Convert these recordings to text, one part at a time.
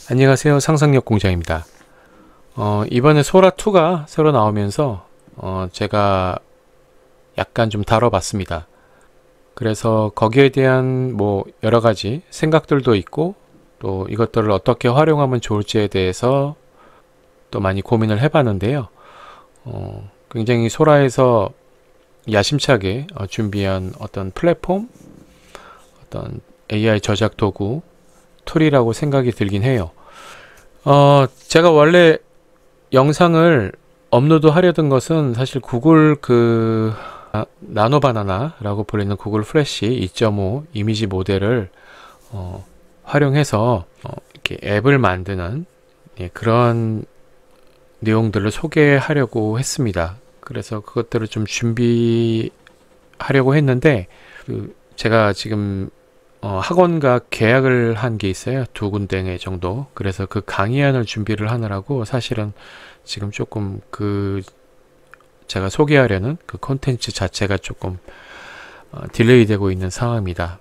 안녕하세요. 상상력 공장입니다. 이번에 소라2가 새로 나오면서 제가 약간 좀 다뤄봤습니다. 그래서 거기에 대한 뭐 여러가지 생각들도 있고 또 이것들을 어떻게 활용하면 좋을지에 대해서 또 많이 고민을 해봤는데요. 굉장히 소라에서 야심차게 준비한 어떤 플랫폼, 어떤 AI 저작 도구, 툴이라고 생각이 들긴 해요. 제가 원래 영상을 업로드 하려던 것은 사실 구글 나노바나나라고 불리는 구글 플래시 2.5 이미지 모델을 활용해서 이렇게 앱을 만드는 그런 내용들을 소개하려고 했습니다. 그래서 그것들을 좀 준비하려고 했는데 제가 지금 학원과 계약을 한 게 있어요. 2군데 정도. 그래서 그 강의안을 준비를 하느라고 사실은 지금 조금 제가 소개하려는 그 콘텐츠 자체가 조금 딜레이 되고 있는 상황입니다.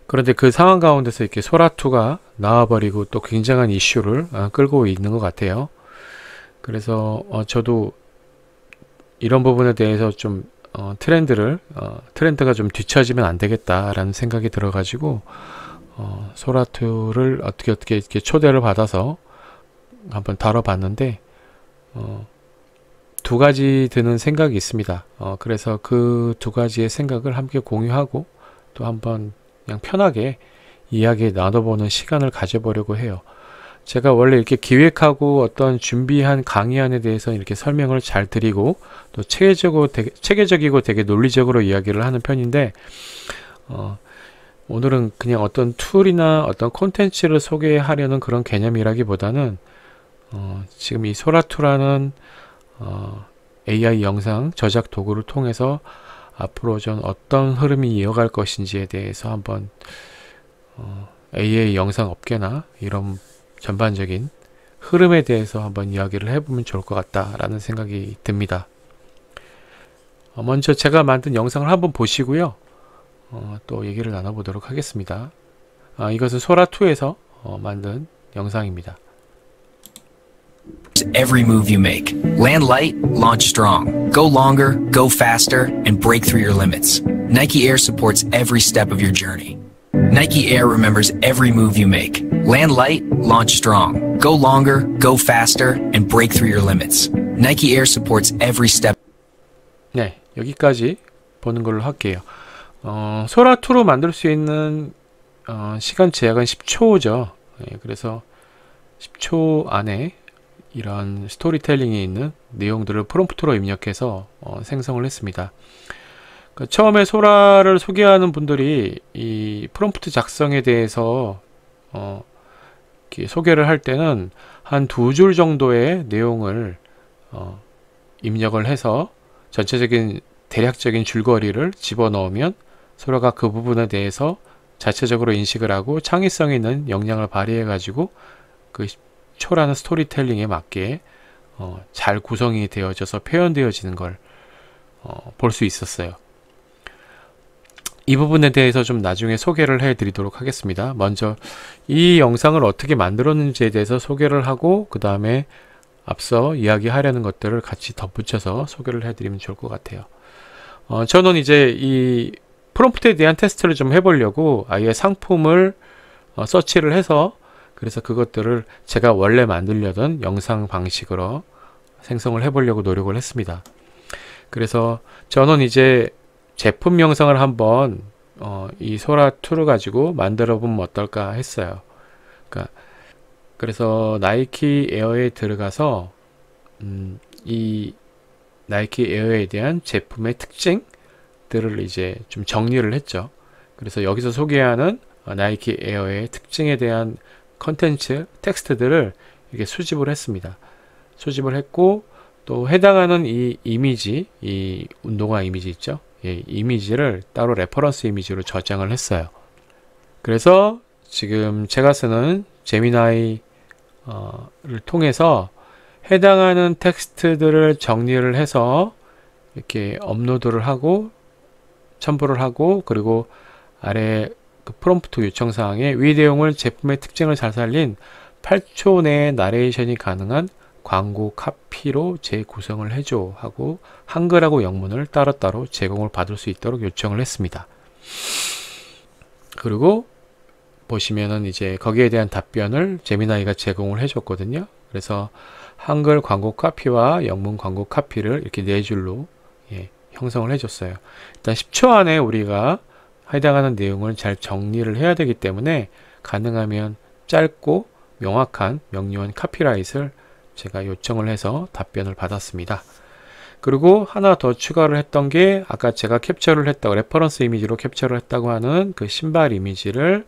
그런데 그 상황 가운데서 이렇게 소라2가 나와버리고 또 굉장한 이슈를 끌고 있는 것 같아요. 그래서 저도 이런 부분에 대해서 좀 트렌드가 좀 뒤처지면 안 되겠다라는 생각이 들어가지고 소라2를 어떻게 이렇게 초대를 받아서 한번 다뤄봤는데 두 가지 드는 생각이 있습니다. 그래서 그 두 가지의 생각을 함께 공유하고 또 한번 그냥 편하게 이야기 나눠보는 시간을 가져보려고 해요. 제가 원래 이렇게 기획하고 어떤 준비한 강의안에 대해서 이렇게 설명을 잘 드리고 또 체계적이고 되게 논리적으로 이야기를 하는 편인데 오늘은 그냥 어떤 툴이나 어떤 콘텐츠를 소개하려는 그런 개념이라기보다는 지금 이 소라2라는 AI 영상 저작 도구를 통해서 앞으로 전 어떤 흐름이 이어갈 것인지에 대해서 한번 AI 영상 업계나 이런 전반적인 흐름에 대해서 한번 이야기를 해보면 좋을 것 같다라는 생각이 듭니다. 먼저 제가 만든 영상을 한번 보시고요. 또 얘기를 나눠보도록 하겠습니다. 이것은 소라2에서 만든 영상입니다. Every move you make. Land light, launch strong. Go longer, go faster, and break through your limits. Nike Air supports every step of your journey. Nike Air remembers every move you make. Land light, launch strong. Go longer, go faster, and break through your limits. Nike Air supports every step. 네, 여기까지 보는 걸로 할게요. 소라2로 만들 수 있는 시간 제약은 10초죠. 그래서 10초 안에 이런 스토리텔링이 있는 내용들을 프롬프트로 입력해서 생성을 했습니다. 처음에 소라를 소개하는 분들이 이 프롬프트 작성에 대해서 이렇게 소개를 할 때는 한 2줄 정도의 내용을 입력을 해서 전체적인 대략적인 줄거리를 집어넣으면 소라가 그 부분에 대해서 자체적으로 인식을 하고 창의성 있는 역량을 발휘해 가지고 그 초라는 스토리텔링에 맞게 잘 구성이 되어져서 표현되어지는 걸 볼 수 있었어요. 이 부분에 대해서 좀 나중에 소개를 해 드리도록 하겠습니다. 먼저 이 영상을 어떻게 만들었는지에 대해서 소개를 하고 그 다음에 앞서 이야기하려는 것들을 같이 덧붙여서 소개를 해 드리면 좋을 것 같아요. 저는 이제 이 프롬프트에 대한 테스트를 좀 해보려고 아예 상품을 서치를 해서 그래서 그것들을 제가 원래 만들려던 영상 방식으로 생성을 해보려고 노력을 했습니다. 그래서 저는 이제 제품 영상을 한번 이 소라2를 가지고 만들어 보면 어떨까 했어요. 그래서 나이키 에어에 들어가서 이 나이키 에어에 대한 제품의 특징들을 이제 좀 정리를 했죠. 그래서 여기서 소개하는 나이키 에어의 특징에 대한 컨텐츠, 텍스트들을 이렇게 수집을 했습니다. 수집을 했고 또 해당하는 이 이미지, 이 운동화 이미지 있죠? 예, 이미지를 따로 레퍼런스 이미지로 저장을 했어요. 그래서 지금 제가 쓰는 제미나이를 통해서 해당하는 텍스트들을 정리를 해서 이렇게 업로드를 하고 첨부를 하고 그리고 아래 그 프롬프트 요청사항에 위 내용을 제품의 특징을 잘 살린 8초 내에 나레이션이 가능한 광고 카피로 재구성을 해줘 하고 한글하고 영문을 따로따로 제공을 받을 수 있도록 요청을 했습니다. 그리고 보시면은 이제 거기에 대한 답변을 제미나이가 제공을 해줬거든요. 그래서 한글 광고 카피와 영문 광고 카피를 이렇게 4줄로 형성을 해줬어요. 일단 10초 안에 우리가 해당하는 내용을 잘 정리를 해야 되기 때문에 가능하면 짧고 명확한 명료한 카피라이트를 제가 요청을 해서 답변을 받았습니다. 그리고 하나 더 추가를 했던 게 아까 제가 캡처를 했다고 레퍼런스 이미지로 캡처를 했다고 하는 그 신발 이미지를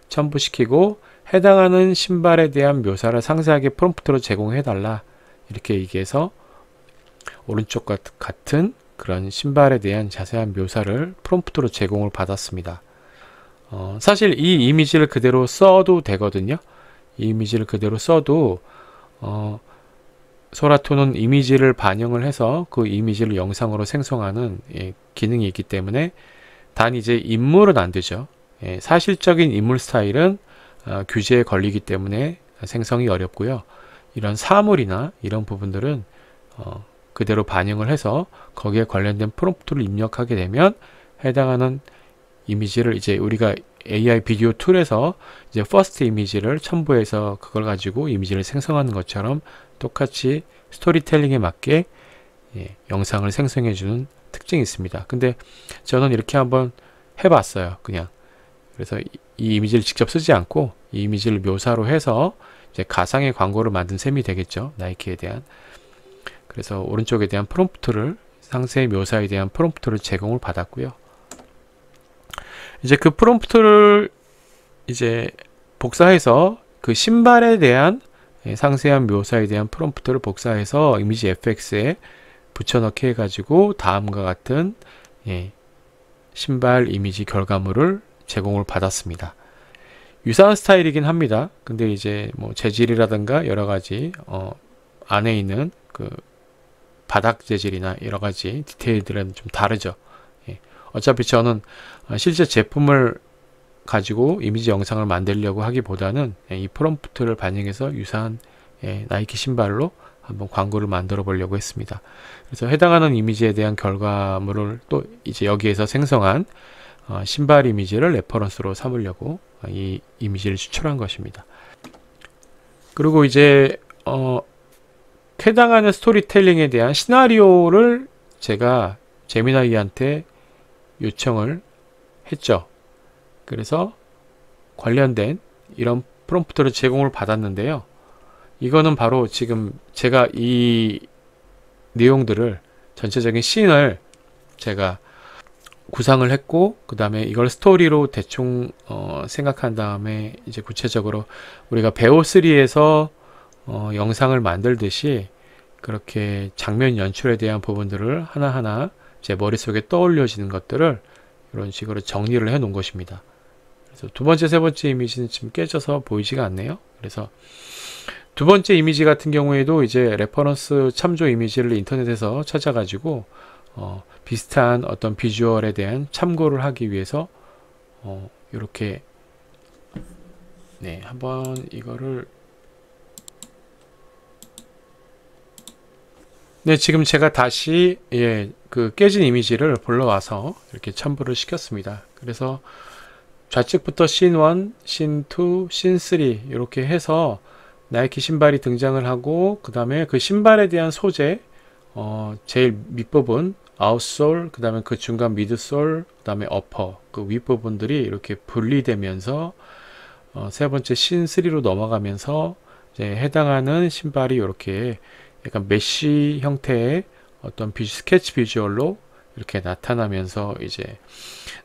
첨부시키고 해당하는 신발에 대한 묘사를 상세하게 프롬프트로 제공해 달라 이렇게 얘기해서 오른쪽 같은 그런 신발에 대한 자세한 묘사를 프롬프트로 제공을 받았습니다. 사실 이 이미지를 그대로 써도 되거든요. 이 이미지를 그대로 써도 소라토는 이미지를 반영을 해서 그 이미지를 영상으로 생성하는 기능이 있기 때문에 단 이제 인물은 안 되죠. 사실적인 인물 스타일은 규제에 걸리기 때문에 생성이 어렵고요. 이런 사물이나 이런 부분들은 그대로 반영을 해서 거기에 관련된 프롬프트를 입력하게 되면 해당하는 이미지를 이제 우리가 AI 비디오 툴에서 이제 퍼스트 이미지를 첨부해서 그걸 가지고 이미지를 생성하는 것처럼 똑같이 스토리텔링에 맞게 영상을 생성해 주는 특징이 있습니다. 근데 저는 이렇게 한번 해봤어요. 그냥 그래서 이 이미지를 직접 쓰지 않고 이 이미지를 묘사로 해서 이제 가상의 광고를 만든 셈이 되겠죠. 나이키에 대한. 그래서 오른쪽에 대한 프롬프트를 상세 묘사에 대한 프롬프트를 제공을 받았고요. 이제 그 프롬프트를 이제 복사해서 그 신발에 대한 상세한 묘사에 대한 프롬프트를 복사해서 이미지 FX에 붙여넣기 해가지고 다음과 같은 신발 이미지 결과물을 제공을 받았습니다. 유사한 스타일이긴 합니다. 근데 이제 뭐 재질이라든가 여러가지 안에 있는 그 바닥 재질이나 여러가지 디테일들은 좀 다르죠. 어차피 저는 실제 제품을 가지고 이미지 영상을 만들려고 하기보다는 이 프롬프트를 반영해서 유사한 나이키 신발로 한번 광고를 만들어 보려고 했습니다. 그래서 해당하는 이미지에 대한 결과물을 또 이제 여기에서 생성한 신발 이미지를 레퍼런스로 삼으려고 이 이미지를 추출한 것입니다. 그리고 이제 해당하는 스토리텔링에 대한 시나리오를 제가 제미나이한테 요청을 했죠. 그래서 관련된 이런 프롬프트를 제공을 받았는데요. 이거는 바로 지금 제가 이 내용들을 전체적인 씬을 제가 구상을 했고 그 다음에 이걸 스토리로 대충 생각한 다음에 이제 구체적으로 우리가 베오3에서 영상을 만들듯이 그렇게 장면 연출에 대한 부분들을 하나하나 제 머릿속에 떠올려지는 것들을 이런 식으로 정리를 해 놓은 것입니다. 그래서 두 번째, 세 번째 이미지는 지금 깨져서 보이지가 않네요. 그래서 두 번째 이미지 같은 경우에도 이제 레퍼런스 참조 이미지를 인터넷에서 찾아가지고 비슷한 어떤 비주얼에 대한 참고를 하기 위해서 이렇게 한번 이거를 지금 제가 다시 그 깨진 이미지를 불러와서 이렇게 첨부를 시켰습니다. 그래서 좌측부터 씬1, 씬2, 씬3 이렇게 해서 나이키 신발이 등장을 하고 그 다음에 그 신발에 대한 소재 제일 밑부분 아웃솔, 그 다음에 그 중간 미드솔, 그 다음에 어퍼 그 윗부분들이 이렇게 분리되면서 세 번째 씬3로 넘어가면서 이제 해당하는 신발이 이렇게 약간 메쉬 형태의 어떤 스케치 비주얼로 이렇게 나타나면서 이제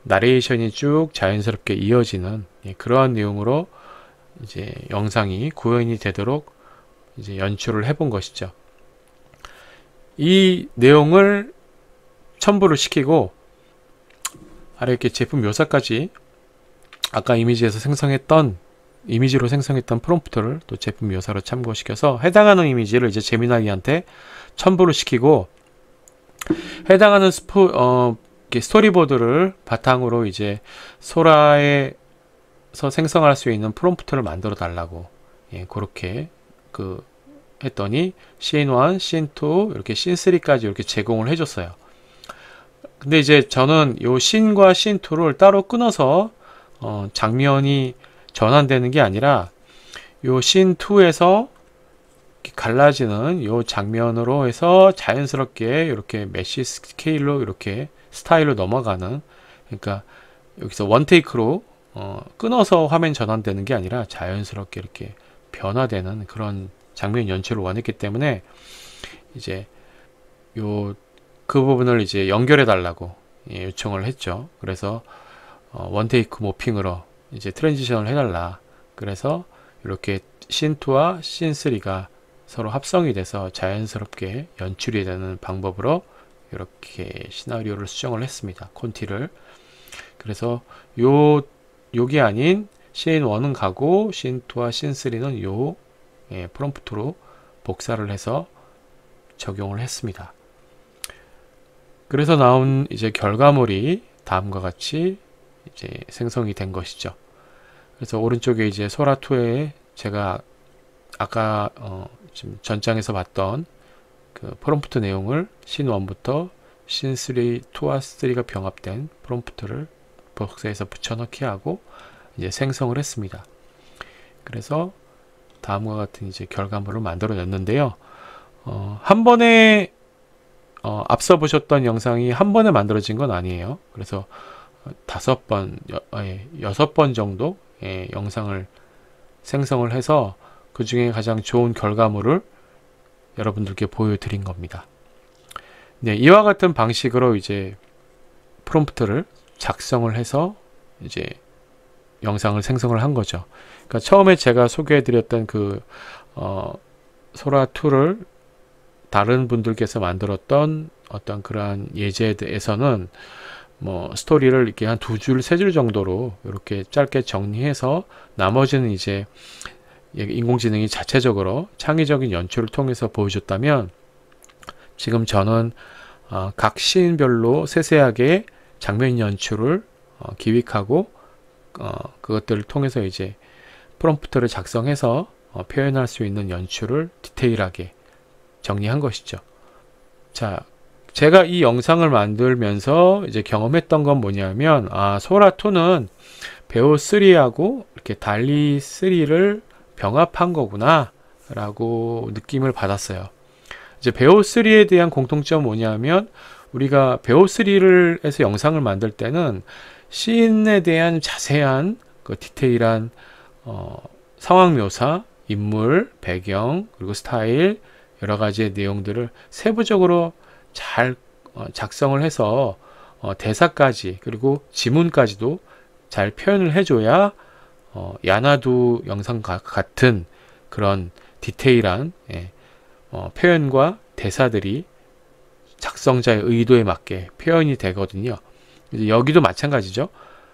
나레이션이 쭉 자연스럽게 이어지는 그러한 내용으로 이제 영상이 구현이 되도록 이제 연출을 해본 것이죠. 이 내용을 첨부를 시키고 아래 이렇게 제품 묘사까지 아까 이미지에서 이미지로 생성했던 프롬프트를 또 제품 묘사로 참고시켜서 해당하는 이미지를 이제 제미나이한테 첨부를 시키고 해당하는 스토리보드를 바탕으로 이제 소라의 생성할 수 있는 프롬프트를 만들어 달라고 그렇게 했더니 씬1, 씬2 이렇게 씬3까지 이렇게 제공을 해줬어요. 근데 이제 저는 요 씬과 씬2를 따로 끊어서 장면이 전환되는 게 아니라 요 씬2에서 갈라지는 요 장면으로 해서 자연스럽게 이렇게 메쉬 스케일로 이렇게 스타일로 넘어가는, 그러니까 여기서 원테이크로 끊어서 화면 전환되는 게 아니라 자연스럽게 이렇게 변화되는 그런 장면 연출을 원했기 때문에 이제 그 부분을 이제 연결해 달라고 요청을 했죠. 그래서 원테이크 모핑으로 이제 트랜지션을 해달라. 그래서 이렇게 씬2와 씬3가 서로 합성이 돼서 자연스럽게 연출이 되는 방법으로 이렇게 시나리오를 수정을 했습니다. 콘티를. 그래서 요게 아닌 씬1은 가고 씬2와 씬3는 요 프롬프트로 복사를 해서 적용을 했습니다. 그래서 나온 이제 결과물이 다음과 같이 이제 생성이 된 것이죠. 그래서 오른쪽에 이제 소라2에 제가 아까 지금 전장에서 봤던 그 프롬프트 내용을 씬1부터 씬3, 2와 3가 병합된 프롬프트를 복사해서 붙여넣기 하고 이제 생성을 했습니다. 그래서 다음과 같은 이제 결과물을 만들어 냈는데요. 한 번에 앞서 보셨던 영상이 한 번에 만들어진 건 아니에요. 그래서 5번, 6번 정도 영상을 생성을 해서 그 중에 가장 좋은 결과물을 여러분들께 보여드린 겁니다. 네, 이와 같은 방식으로 이제 프롬프트를 작성을 해서 이제 영상을 생성을 한 거죠. 그러니까 처음에 제가 소개해드렸던 소라2를 다른 분들께서 만들었던 어떤 그러한 예제에서는 뭐 스토리를 이렇게 한 2줄, 3줄 정도로 이렇게 짧게 정리해서 나머지는 이제 인공지능이 자체적으로 창의적인 연출을 통해서 보여줬다면, 지금 저는 각 시인별로 세세하게 장면 연출을 기획하고 그것들을 통해서 이제 프롬프트를 작성해서 표현할 수 있는 연출을 디테일하게 정리한 것이죠. 자, 제가 이 영상을 만들면서 이제 경험했던 건 뭐냐면, 소라2는 베오3하고 이렇게 달리3를 병합한 거구나 라고 느낌을 받았어요. 이제 베오3에 대한 공통점은 뭐냐면, 우리가 베오3를 해서 영상을 만들 때는 씬에 대한 자세한 디테일한 상황 묘사, 인물, 배경, 그리고 스타일, 여러 가지의 내용들을 세부적으로 잘 작성을 해서 대사까지 그리고 지문까지도 잘 표현을 해줘야 야나두 영상 같은 그런 디테일한 표현과 대사들이 작성자의 의도에 맞게 표현이 되거든요. 이제 여기도 마찬가지죠.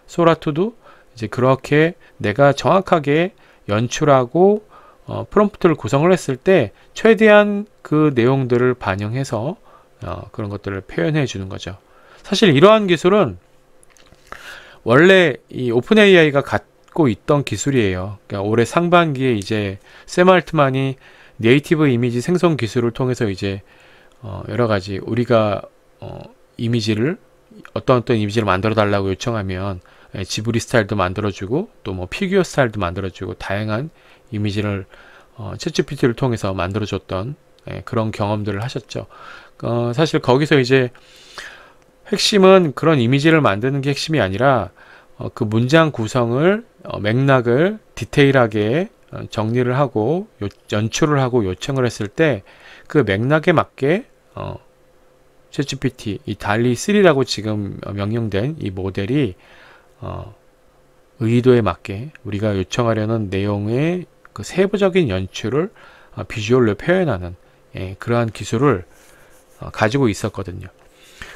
소라2도 이제 그렇게 내가 정확하게 연출하고 프롬프트를 구성을 했을 때 최대한 그 내용들을 반영해서 그런 것들을 표현해 주는 거죠. 사실 이러한 기술은 원래 이 오픈 AI가 갖고 있던 기술이에요. 그러니까 올해 상반기에 이제 샘 알트만이 네이티브 이미지 생성 기술을 통해서 이제 여러 가지 우리가 이미지를 어떤 이미지를 만들어 달라고 요청하면 지브리 스타일도 만들어주고 또 뭐 피규어 스타일도 만들어주고 다양한 이미지를 챗GPT를 통해서 만들어줬던 그런 경험들을 하셨죠. 사실 거기서 이제 핵심은 그런 이미지를 만드는 게 핵심이 아니라 그 문장 구성을 맥락을 디테일하게 정리를 하고 연출을 하고 요청을 했을 때 그 맥락에 맞게 챗GPT 이 달리3라고 지금 명령된 이 모델이 의도에 맞게 우리가 요청하려는 내용의 그 세부적인 연출을 비주얼로 표현하는 그러한 기술을 가지고 있었거든요.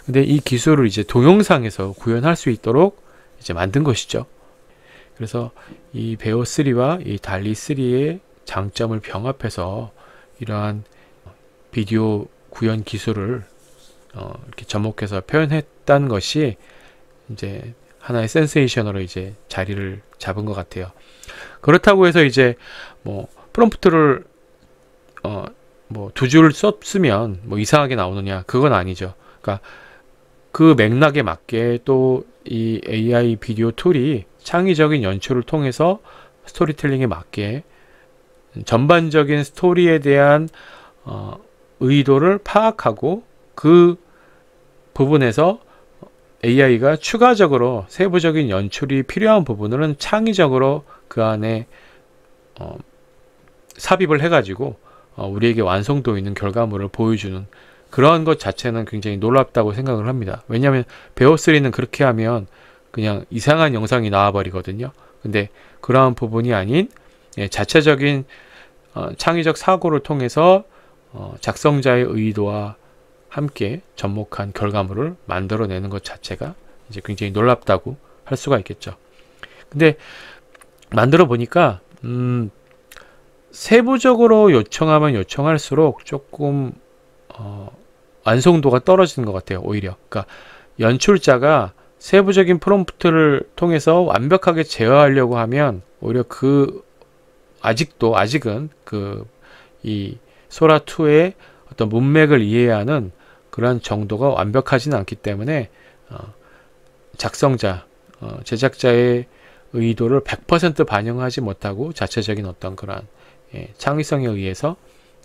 근데 이 기술을 이제 동영상에서 구현할 수 있도록 이제 만든 것이죠. 그래서 이 베오3와 이 달리3의 장점을 병합해서 이러한 비디오 구현 기술을 이렇게 접목해서 표현했다는 것이 이제 하나의 센세이션으로 이제 자리를 잡은 것 같아요. 그렇다고 해서 이제 뭐 프롬프트를 뭐 두 줄 썼으면 뭐 이상하게 나오느냐, 그건 아니죠. 그러니까 그 맥락에 맞게 또 이 AI 비디오 툴이 창의적인 연출을 통해서 스토리텔링에 맞게 전반적인 스토리에 대한 의도를 파악하고 그 부분에서 AI가 추가적으로 세부적인 연출이 필요한 부분은 창의적으로 그 안에 삽입을 해가지고 우리에게 완성도 있는 결과물을 보여주는 그런 것 자체는 굉장히 놀랍다고 생각을 합니다. 왜냐하면 베어3는 그렇게 하면 그냥 이상한 영상이 나와버리거든요. 근데 그러한 부분이 아닌 자체적인 창의적 사고를 통해서 작성자의 의도와 함께 접목한 결과물을 만들어내는 것 자체가 이제 굉장히 놀랍다고 할 수가 있겠죠. 근데 만들어 보니까 세부적으로 요청하면 요청할수록 조금 완성도가 떨어지는 것 같아요. 오히려 그러니까 연출자가 세부적인 프롬프트를 통해서 완벽하게 제어하려고 하면 오히려 아직은 이 소라2의 어떤 문맥을 이해하는 그러한 정도가 완벽하지는 않기 때문에 작성자, 제작자의 의도를 100% 반영하지 못하고 자체적인 어떤 그러한 창의성에 의해서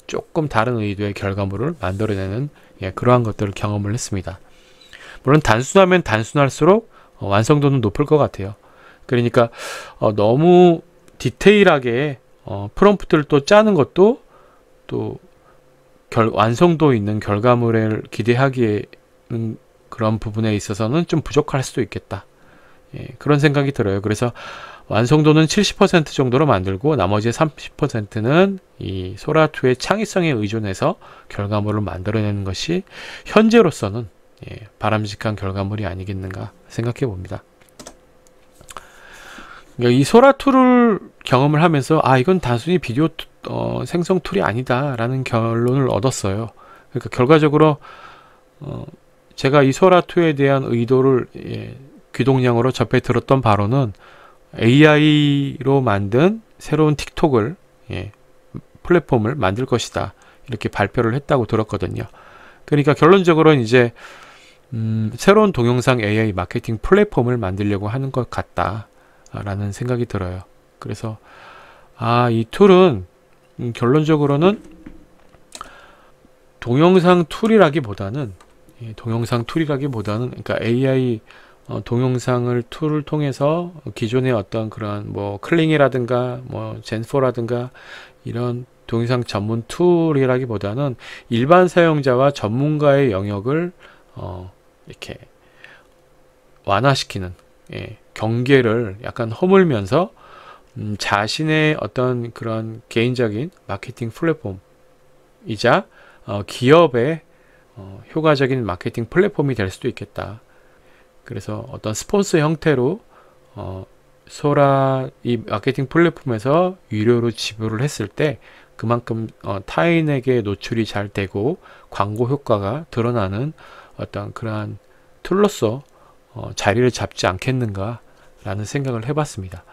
조금 다른 의도의 결과물을 만들어내는 그러한 것들을 경험을 했습니다. 물론 단순하면 단순할수록 완성도는 높을 것 같아요. 그러니까 너무 디테일하게 프롬프트를 또 짜는 것도 또 완성도 있는 결과물을 기대하기에는 그런 부분에 있어서는 좀 부족할 수도 있겠다. 그런 생각이 들어요. 그래서 완성도는 70% 정도로 만들고 나머지 30%는 이 소라2의 창의성에 의존해서 결과물을 만들어내는 것이 현재로서는 바람직한 결과물이 아니겠는가 생각해 봅니다. 이 소라2를 경험을 하면서 이건 단순히 비디오 생성 툴이 아니다 라는 결론을 얻었어요. 그러니까 결과적으로 제가 이 소라2에 대한 의도를 귀동량으로 접해 들었던 바로는 AI로 만든 새로운 틱톡을 플랫폼을 만들 것이다 이렇게 발표를 했다고 들었거든요. 그러니까 결론적으로는 이제 새로운 동영상 AI 마케팅 플랫폼을 만들려고 하는 것 같다 라는 생각이 들어요. 그래서 이 툴은 결론적으로는 동영상 툴이라기보다는 그러니까 AI 동영상을 툴을 통해서 기존의 어떤 그런 뭐 클링이라든가 뭐 젠4라든가 이런 동영상 전문 툴이라기보다는 일반 사용자와 전문가의 영역을 이렇게 완화시키는 경계를 약간 허물면서 자신의 어떤 그런 개인적인 마케팅 플랫폼이자 기업의 효과적인 마케팅 플랫폼이 될 수도 있겠다. 그래서 어떤 스폰서 형태로 소라 이 마케팅 플랫폼에서 유료로 지불을 했을 때 그만큼 타인에게 노출이 잘 되고 광고 효과가 드러나는 어떤 그러한 툴로서 자리를 잡지 않겠는가 라는 생각을 해봤습니다.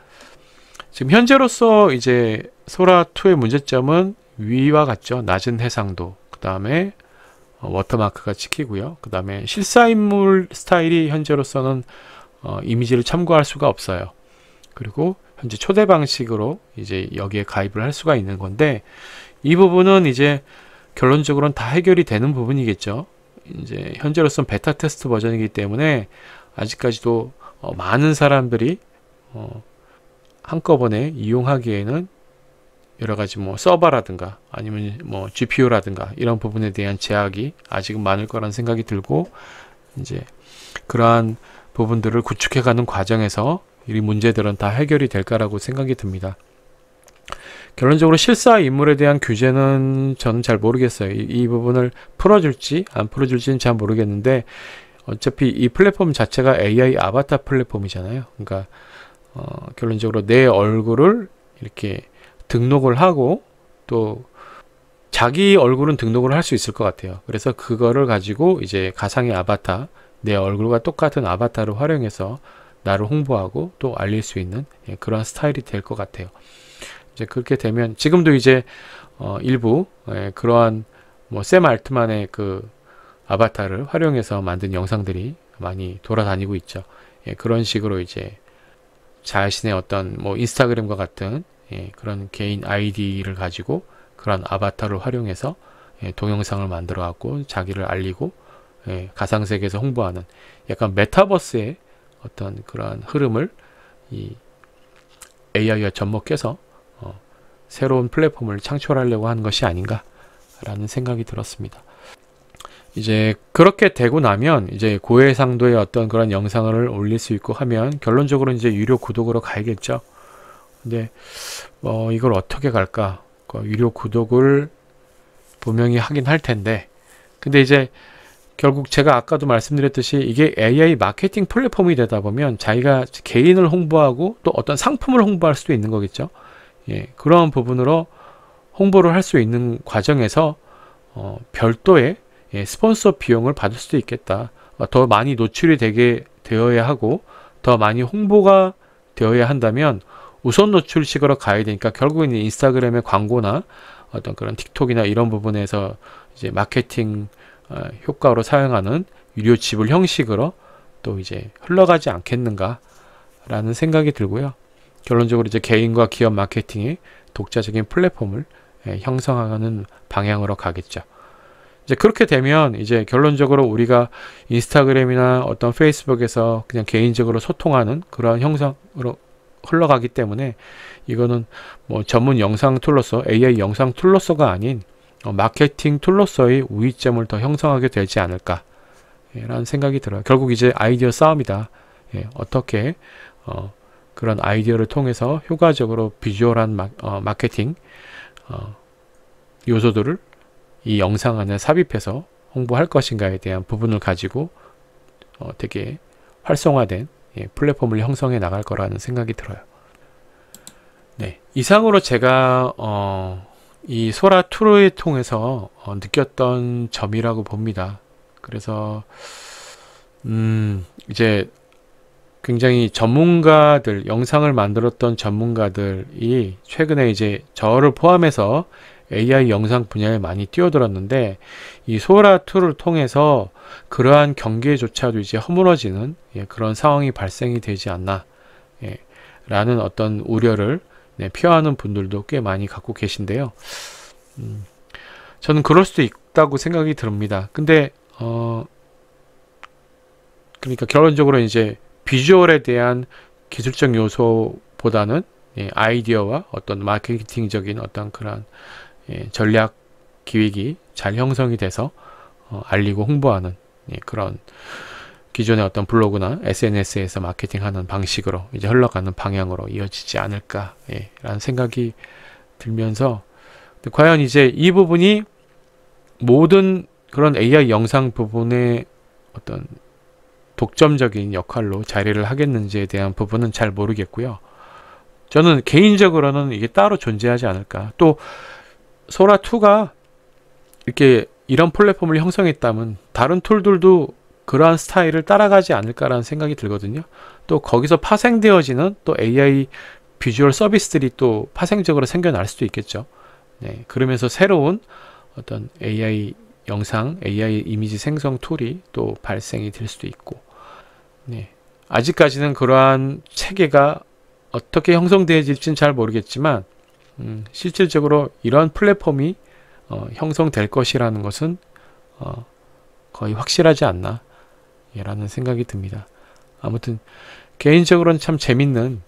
지금 현재로서 이제 소라2의 문제점은 위와 같죠. 낮은 해상도, 그 다음에 워터마크가 찍히고요. 그 다음에 실사인물 스타일이 현재로서는 이미지를 참고할 수가 없어요. 그리고 현재 초대 방식으로 이제 여기에 가입을 할 수가 있는 건데 이 부분은 이제 결론적으로는 다 해결이 되는 부분이겠죠. 이제 현재로서는 베타 테스트 버전이기 때문에 아직까지도 많은 사람들이 한꺼번에 이용하기에는 여러 가지 뭐 서버라든가 아니면 뭐 GPU라든가 이런 부분에 대한 제약이 아직은 많을 거라는 생각이 들고 이제 그러한 부분들을 구축해가는 과정에서 이 문제들은 다 해결이 될까라고 생각이 듭니다. 결론적으로 실사 인물에 대한 규제는 저는 잘 모르겠어요. 이 부분을 풀어줄지 안 풀어줄지는 잘 모르겠는데 어차피 이 플랫폼 자체가 AI 아바타 플랫폼이잖아요. 그러니까 결론적으로 내 얼굴을 이렇게 등록을 하고 또 자기 얼굴은 등록을 할 수 있을 것 같아요. 그래서 그거를 가지고 이제 가상의 아바타, 내 얼굴과 똑같은 아바타를 활용해서 나를 홍보하고 또 알릴 수 있는 그런 스타일이 될 것 같아요. 이제 그렇게 되면 지금도 이제 일부 그러한 뭐 샘 알트만의 그 아바타를 활용해서 만든 영상들이 많이 돌아다니고 있죠. 그런 식으로 이제 자신의 어떤 뭐 인스타그램과 같은 그런 개인 아이디를 가지고 그런 아바타를 활용해서 동영상을 만들어 갖고 자기를 알리고 가상세계에서 홍보하는 약간 메타버스의 어떤 그런 흐름을 이 AI와 접목해서 새로운 플랫폼을 창출하려고 하는 것이 아닌가라는 생각이 들었습니다. 이제 그렇게 되고 나면 이제 고해상도의 어떤 그런 영상을 올릴 수 있고 하면 결론적으로 이제 유료 구독으로 가야겠죠. 근데 이걸 어떻게 갈까? 유료 구독을 분명히 하긴 할 텐데, 근데 이제 결국 제가 아까도 말씀드렸듯이 이게 AI 마케팅 플랫폼이 되다 보면 자기가 개인을 홍보하고 또 어떤 상품을 홍보할 수도 있는 거겠죠. 그런 부분으로 홍보를 할 수 있는 과정에서 별도의 스폰서 비용을 받을 수도 있겠다. 더 많이 노출이 되게 되어야 하고 더 많이 홍보가 되어야 한다면 우선 노출식으로 가야 되니까 결국은 인스타그램의 광고나 어떤 그런 틱톡이나 이런 부분에서 이제 마케팅 효과로 사용하는 유료 지불 형식으로 또 이제 흘러가지 않겠는가라는 생각이 들고요. 결론적으로 이제 개인과 기업 마케팅의 독자적인 플랫폼을 형성하는 방향으로 가겠죠. 이제 그렇게 되면 이제 결론적으로 우리가 인스타그램이나 어떤 페이스북에서 그냥 개인적으로 소통하는 그런 형상으로 흘러가기 때문에 이거는 뭐 전문 영상 툴로서 AI 영상 툴로서가 아닌 마케팅 툴로서의 우위점을 더 형성하게 되지 않을까 라는 생각이 들어요. 결국 이제 아이디어 싸움이다. 어떻게 그런 아이디어를 통해서 효과적으로 비주얼한 마케팅 요소들을 이 영상 안에 삽입해서 홍보할 것인가에 대한 부분을 가지고 되게 활성화된 플랫폼을 형성해 나갈 거라는 생각이 들어요. 네, 이상으로 제가 이 소라2를 통해서 느꼈던 점이라고 봅니다. 그래서 이제 굉장히 전문가들, 영상을 만들었던 전문가들이 최근에 이제 저를 포함해서 AI 영상 분야에 많이 뛰어들었는데 이 소라2를 통해서 그러한 경계조차도 이제 허물어지는 그런 상황이 발생이 되지 않나 라는 어떤 우려를 표하는 분들도 꽤 많이 갖고 계신데요. 저는 그럴 수도 있다고 생각이 듭니다. 근데 그러니까 결론적으로 이제 비주얼에 대한 기술적 요소보다는 아이디어와 어떤 마케팅적인 어떤 그런 전략 기획이 잘 형성이 돼서 알리고 홍보하는 그런 기존의 어떤 블로그나 SNS에서 마케팅하는 방식으로 이제 흘러가는 방향으로 이어지지 않을까 라는 생각이 들면서 과연 이제 이 부분이 모든 그런 AI 영상 부분의 어떤 독점적인 역할로 자리를 하겠는지에 대한 부분은 잘 모르겠고요. 저는 개인적으로는 이게 따로 존재하지 않을까. 또 소라2가 이렇게 이런 플랫폼을 형성했다면 다른 툴들도 그러한 스타일을 따라가지 않을까라는 생각이 들거든요. 또 거기서 파생되어지는 또 AI 비주얼 서비스들이 또 파생적으로 생겨날 수도 있겠죠. 그러면서 새로운 어떤 AI 영상, AI 이미지 생성 툴이 또 발생이 될 수도 있고 아직까지는 그러한 체계가 어떻게 형성되어질지는 잘 모르겠지만 실질적으로 이러한 플랫폼이 형성될 것이라는 것은 거의 확실하지 않나 라는 생각이 듭니다. 아무튼 개인적으로는 참 재밌는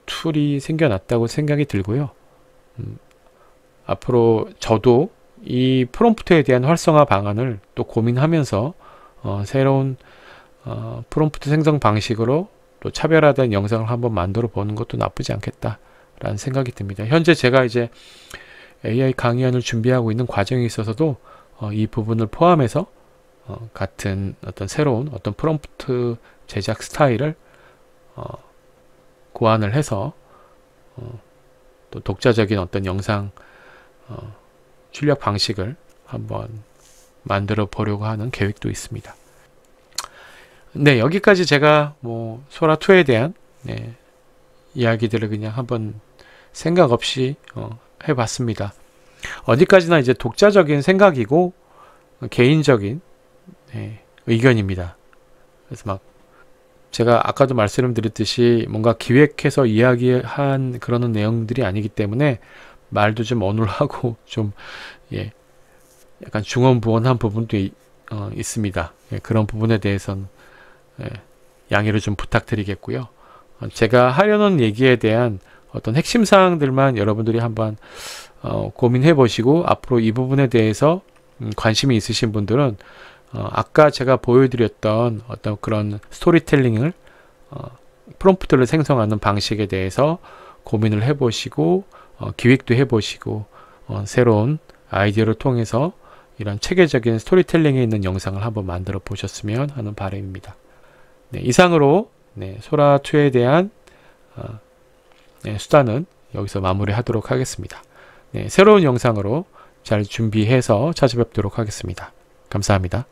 툴이 생겨났다고 생각이 들고요. 앞으로 저도 이 프롬프트에 대한 활성화 방안을 또 고민하면서 새로운 프롬프트 생성 방식으로 또 차별화된 영상을 한번 만들어 보는 것도 나쁘지 않겠다라는 생각이 듭니다. 현재 제가 이제 AI 강의안을 준비하고 있는 과정에 있어서도 이 부분을 포함해서 같은 어떤 새로운 어떤 프롬프트 제작 스타일을 고안을 해서 또 독자적인 어떤 영상 출력 방식을 한번 만들어 보려고 하는 계획도 있습니다. 네, 여기까지 제가 뭐 소라2에 대한 네, 이야기들을 그냥 한번 생각 없이 해봤습니다. 어디까지나 이제 독자적인 생각이고 개인적인 네, 의견입니다. 그래서 막 제가 아까도 말씀드렸듯이 뭔가 기획해서 이야기한 그런 내용들이 아니기 때문에 말도 좀 어눌하고 좀 예, 약간 중언부언한 부분도 있습니다. 예, 그런 부분에 대해서는 예, 양해를 좀 부탁드리겠고요. 제가 하려는 얘기에 대한 어떤 핵심 사항들만 여러분들이 한번 고민해 보시고 앞으로 이 부분에 대해서 관심이 있으신 분들은 아까 제가 보여드렸던 어떤 그런 스토리텔링을 프롬프트를 생성하는 방식에 대해서 고민을 해보시고 기획도 해보시고 새로운 아이디어를 통해서 이런 체계적인 스토리텔링에 있는 영상을 한번 만들어 보셨으면 하는 바람입니다. 네, 이상으로 네, 소라2에 대한 네, 수다는 여기서 마무리하도록 하겠습니다. 네, 새로운 영상으로 잘 준비해서 찾아뵙도록 하겠습니다. 감사합니다.